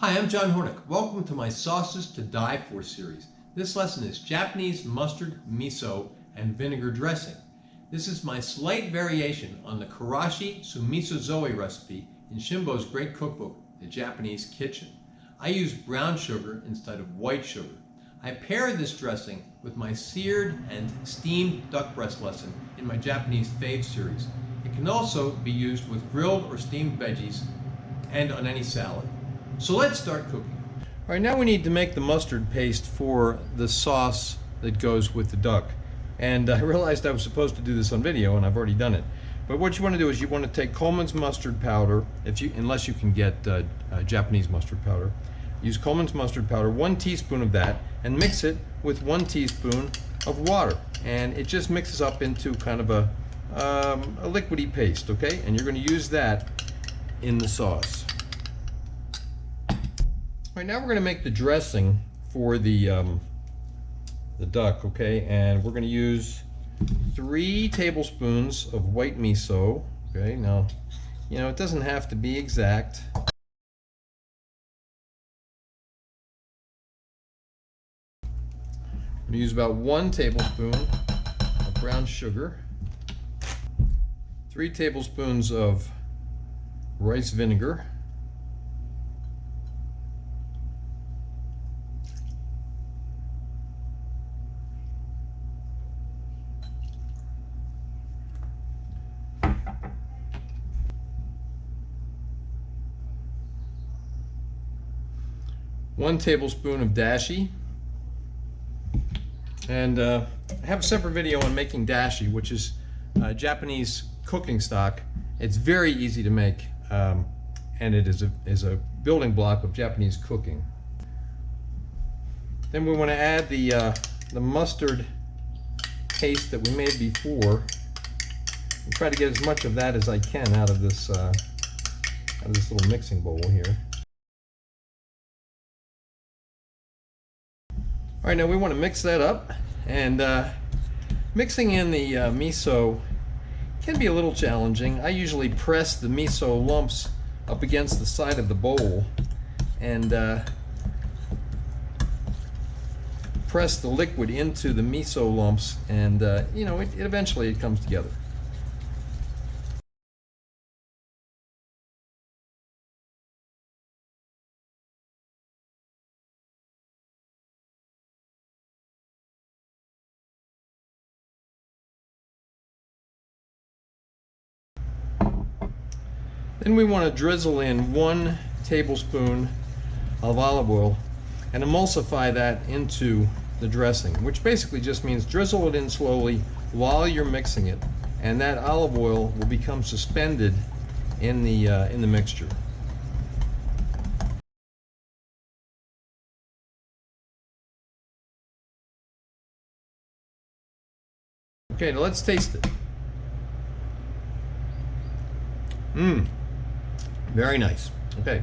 Hi, I'm John Hornick. Welcome to my Sauces to Die For series. This lesson is Japanese mustard, miso, and vinegar dressing. This is my slight variation on the Karashi Sumiso-zoe recipe in Shimbo's great cookbook, The Japanese Kitchen. I use brown sugar instead of white sugar. I pair this dressing with my seared and steamed duck breast lesson in my Japanese Faves series. It can also be used with grilled or steamed veggies and on any salad. So let's start cooking. All right, now we need to make the mustard paste for the sauce that goes with the duck. And I realized I was supposed to do this on video, and I've already done it. But what you want to do is you want to take Coleman's mustard powder, unless you can get Japanese mustard powder. Use Coleman's mustard powder, 1 teaspoon of that, and mix it with 1 teaspoon of water. And it just mixes up into kind of a liquidy paste, okay? And you're going to use that in the sauce. All right, now we're going to make the dressing for the duck, okay? And we're going to use 3 tablespoons of white miso, okay? Now, you know, it doesn't have to be exact. I'm going to use about 1 tablespoon of brown sugar, 3 tablespoons of rice vinegar, 1 tablespoon of Dashi, and I have a separate video on making Dashi, which is Japanese cooking stock. It's very easy to make, and it is a building block of Japanese cooking. Then we want to add the mustard paste that we made before, and try to get as much of that as I can out of this little mixing bowl here. All right, now we want to mix that up, and mixing in the miso can be a little challenging. I usually press the miso lumps up against the side of the bowl and press the liquid into the miso lumps, and you know, eventually it comes together. Then we want to drizzle in 1 tablespoon of olive oil and emulsify that into the dressing, which basically just means drizzle it in slowly while you're mixing it, and that olive oil will become suspended in the mixture. Okay, now let's taste it. Very nice. Okay.